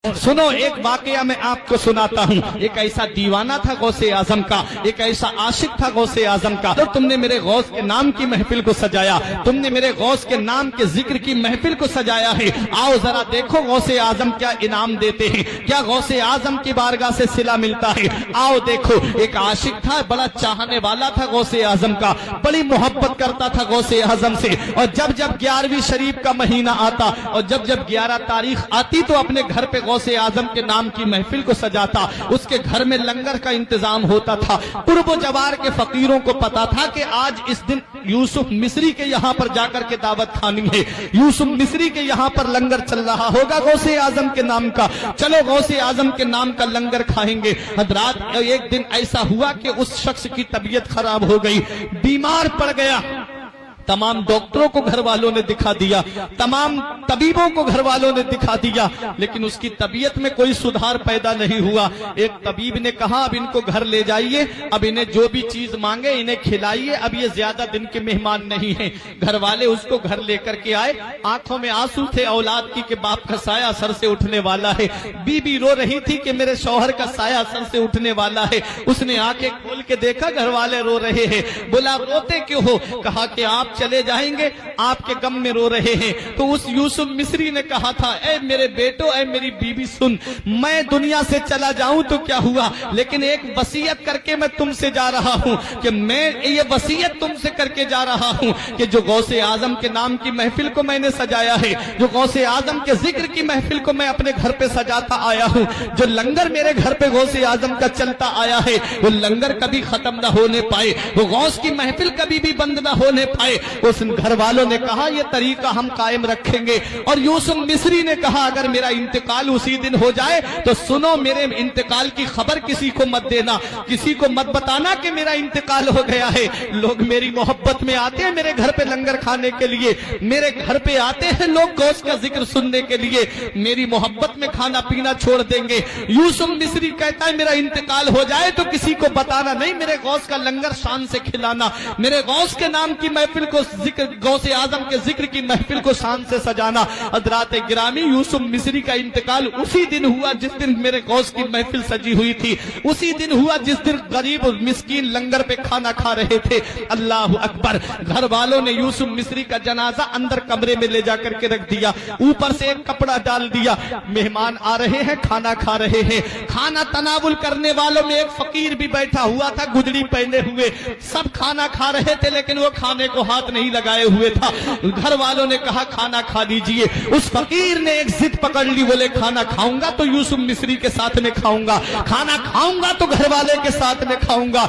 सुनो, एक वाकया मैं आपको सुनाता हूँ। एक ऐसा दीवाना था गौसे आजम का, एक ऐसा आशिक था गौसे आजम का। तो तुमने मेरे गौस के नाम की महफिल को सजाया, तुमने मेरे गौस के नाम के जिक्र की महफिल को सजाया है। आओ जरा देखो गौसे आजम क्या इनाम देते हैं, क्या गौसे आजम की बारगाह से सिला मिलता है। आओ देखो, एक आशिक था, बड़ा चाहने वाला था गौसे आजम का, बड़ी मोहब्बत करता था गौसे आजम से। और जब जब 11वीं शरीफ का महीना आता और जब जब 11 तारीख आती तो अपने घर पे गौसे आजम के नाम की महफिल को सजाता। उसके घर में लंगर का इंतजाम होता था। पूर्व जवार के फकीरों को पता था कि आज इस दिन यूसुफ मिस्री के यहाँ पर जाकर के दावत खानी है, यूसुफ मिस्री के यहाँ पर लंगर चल रहा होगा गौसे आजम के नाम का। चलो गौसे आजम के नाम का लंगर खाएंगे। हजरात, एक दिन ऐसा हुआ कि उस शख्स की तबीयत खराब हो गई, बीमार पड़ गया। तमाम डॉक्टरों को घर वालों ने दिखा दिया, तमाम तबीबों को घर वालों ने दिखा दिया, लेकिन उसकी तबीयत में कोई सुधार पैदा नहीं हुआ। एक तबीब ने कहा अब इनको घर ले जाइए, अब इन्हें जो भी चीज मांगे इन्हें खिलाइए, अब ये ज्यादा दिन के मेहमान नहीं हैं। घर वाले उसको घर लेकर के आए, आंखों में आंसू थे औलाद की कि बाप का साया सर से उठने वाला है। बीबी रो रही थी कि मेरे शौहर का साया सर से उठने वाला है। उसने आंखें खोल के देखा, घर वाले रो रहे हैं। बोला रोते क्यों हो? कहा कि आप चले जाएंगे, आपके गम में रो रहे हैं। तो उस यूसुफ मिस्री ने कहा था, ए मेरे बेटो, ए मेरी बीबी सुन, मैं दुनिया से चला जाऊं तो क्या हुआ, लेकिन एक वसीयत करके मैं तुमसे जा रहा हूं कि मैं ये वसीयत तुमसे करके जा रहा हूं कि जो गौसे आजम के नाम की महफिल को मैंने सजाया है, जो गौसे आजम के जिक्र की महफिल को मैं अपने घर पे सजाता आया हूं, जो लंगर मेरे घर पे गौसे आजम का चलता आया है, वो लंगर कभी खत्म ना होने पाए, वो गौस की महफिल कभी भी बंद ना होने पाए। उस घर वालों ने कहा ये तरीका हम कायम रखेंगे। और यूसुफ मिस्री ने कहा अगर मेरा इंतकाल उसी दिन हो जाए तो सुनो, मेरे इंतकाल की खबर किसी को मत देना, किसी को मत बताना कि मेरा इंतकाल हो गया है। लोग मेरी मोहब्बत में आते हैं मेरे घर पे लंगर खाने के लिए, मेरे घर पे आते हैं लोग गौस का जिक्र सुनने के लिए, मेरी मोहब्बत में खाना पीना छोड़ देंगे। यूसुफ मिस्री कहता है मेरा इंतकाल हो जाए तो किसी को बताना नहीं, मेरे गौस का लंगर शान से खिलाना, मेरे गौस के नाम की महफिल को गौसे आजम के जिक्र की महफिल को शान से सजाना। हजरात गिरामी, यूसुफ मिस्री का इंतकाल उसी दिन हुआ जिस दिन मेरे गौस की महफिल सजी हुई थी, उसी दिन हुआ जिस दिन गरीब और मिस्कीन लंगर पे खाना खा रहे थे। अल्लाह अकबर। घर वालों ने यूसुफ मिस्री का जनाजा अंदर कमरे में ले जाकर के रख दिया, ऊपर से एक कपड़ा डाल दिया। मेहमान आ रहे हैं, खाना खा रहे हैं। खाना तनावुल करने वालों में एक फकीर भी बैठा हुआ था, गुदड़ी पहने हुए। सब खाना खा रहे थे लेकिन वो खाने को हाथ नहीं लगाए हुए था। घर वालों ने कहा खाना खा लीजिए। उस फकीर ने एक जिद पकड़ ली, बोले खाना खाऊंगा तो यूसुफ मिस्री के साथ में खाऊंगा, खाना खाऊंगा तो घर वाले के साथ में खाऊंगा।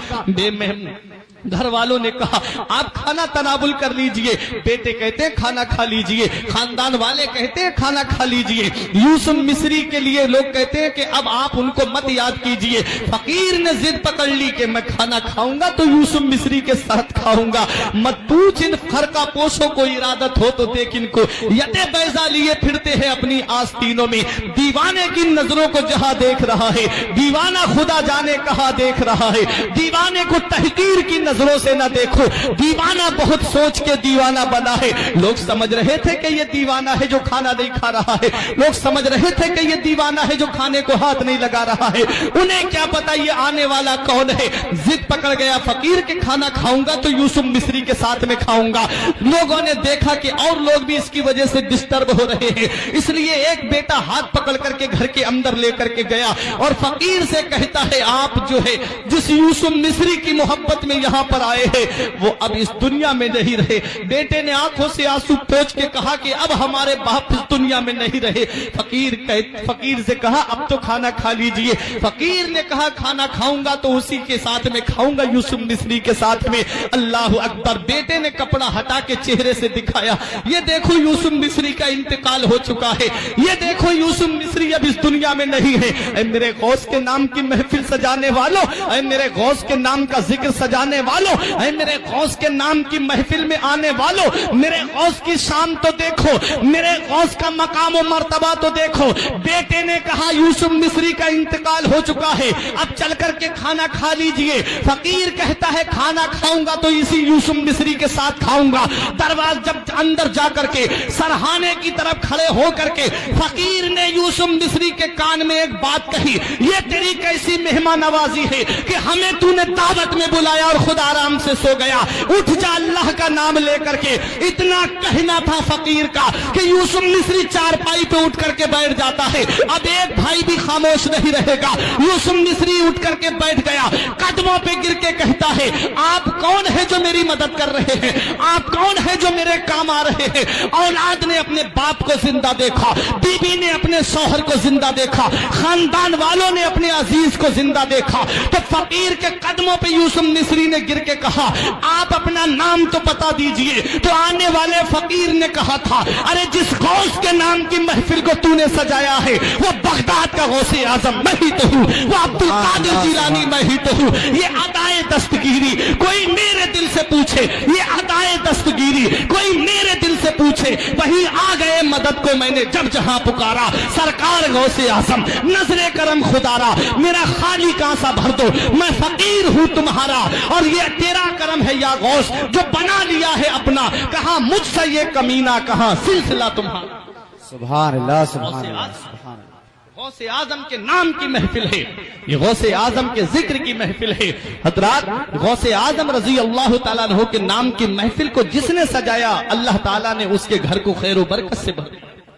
घर वालों ने कहा आप खाना तनावुल कर लीजिए। बेटे कहते हैं खाना खा लीजिए, खानदान वाले कहते हैं खाना खा लीजिए। यूसुफ मिस्री के लिए लोग कहते हैं कि अब आप उनको मत याद कीजिए। फकीर ने जिद पकड़ ली कि मैं खाना खाऊंगा तो यूसुफ मिस्री के साथ खाऊंगा। मत पूछ इन खरका पोशों को इरादत हो तो देख इनको, यते बैजा लिए फिरते हैं अपनी आस्तीनों में। दीवाने की नजरों को जहां देख रहा है, दीवाना खुदा जाने कहां देख रहा है। दीवाने को तहकीर की नजरों से ना देखो, दीवाना बहुत सोच के दीवाना बना है। लोग समझ रहे थे कि ये दीवाना है जो खाना नहीं खा रहा है, लोग समझ रहे थे कि ये दीवाना है जो खाने को हाथ नहीं लगा रहा है। उन्हें क्या पता ये आने वाला कौन है। जिद पकड़ गया फकीर के खाना खाऊंगा तो यूसुफ मिस्री के साथ में खाऊंगा। लोगों ने देखा कि और लोग भी इसकी वजह से डिस्टर्ब हो रहे हैं, इसलिए एक बेटा हाथ पकड़ करके घर के अंदर लेकर के गया और फकीर से कहता है आप जो है जिस यूसुफ मिस्री की मोहब्बत में यहाँ पर आए हैं वो अब इस दुनिया में नहीं रहे। बेटे ने आंखों से आंसू पोंछ के कहा कि अब हमारे बाप इस दुनिया में नहीं रहे। फकीर से कहा अब तो खाना खा लीजिए। फकीर ने कहा खाना खाऊंगा तो उसी के साथ में खाऊंगा, यूसुफ मिस्री के साथ में। अल्लाह अकबर। बेटे ने कपड़ा हटा के चेहरे से दिखाया, ये देखो यूसुफ मिस्री का इंतकाल हो चुका है, ये देखो यूसुफ मिस्री अब इस दुनिया में नहीं है। मेरे गौस के नाम की महफिल सजाने वालों, मेरे गौस के नाम का जिक्र सजाने वालों, والوں، اے میرے غوث کے نام کی محفل میں آنے والوں، میرے غوث کی شان تو دیکھو، میرے غوث کا مقام و مرتبہ تو دیکھو۔ بیٹے نے کہا یوسف مصری کا انتقال ہو چکا ہے، اب چل کر کے کھانا کھا لیجئے۔ فقیر کہتا ہے کھانا کھاؤں گا تو اسی یوسف مصری کے ساتھ کھاؤں گا۔ دروازہ جب اندر جا کر کے سرہانے کی طرف کھڑے ہو کر کے فقیر نے یوسف مصری کے کان میں ایک بات کہی، یہ تیری کیسی مہمان نوازی ہے کہ ہمیں تو نے دعوت میں بلایا اور خود آرام سے سو گیا، اٹھ جا اللہ کا نام لے کر کے۔ اتنا کہنا تھا فقیر کا کہ یوسف مصری چارپائی پہ اٹھ کر کے بیٹھ جاتا ہے۔ اب ایک بھائی بھی خاموش نہیں رہے گا۔ یوسف مصری اٹھ کر کے بیٹھ گیا، قدموں پہ گر کے کہتا ہے آپ کون ہے جو میری مدد کر رہے ہیں؟ آپ کون ہے جو میرے کام آ رہے ہیں؟ اولاد نے اپنے باپ کو زندہ دیکھا، بیوی نے اپنے شوہر کو زندہ دیکھا، خاندان والوں نے اپنے عزیز کو زندہ دیکھا۔ تو فقیر کے قدموں پہ یوسف مصری نے گر کے کہا آپ اپنا نام تو بتا دیجئے۔ تو آنے والے فقیر نے کہا تھا ارے جس غوث کے نام کی محفل کو تو نے سجایا ہے وہ بغداد کا غوث اعظم میں ہی تو ہوں، وہ عبد القادر جیلانی میں ہی تو ہوں۔ یہ ادائے دستگیری کوئی میرے دل سے پوچھے، یہ ادائے دستگیری کوئی میرے دل سے پوچھے، وہی آ گئے مدد کو میں نے جب جہاں پکارا۔ سرکار غوث اعظم نظر کرم خدا را میرا خالی کاسا بھر دو، میں فقیر ہوں تمہارا اور یہ تیرا کرم ہے یا غوث جو بنا لیا ہے اپنا، کہاں مجھ سے یہ کمینہ، کہاں سلسلہ تمہارا۔ سبحان اللہ سبحان اللہ سبحان اللہ۔ غوث اعظم کے نام کی محفل ہے، یہ غوث اعظم کے ذکر کی محفل ہے۔ حضرات غوث اعظم رضی اللہ تعالیٰ عنہ کے نام کی محفل کو جس نے سجایا اللہ تعالیٰ نے اس کے گھر کو خیر و برکت سے بھر دیا۔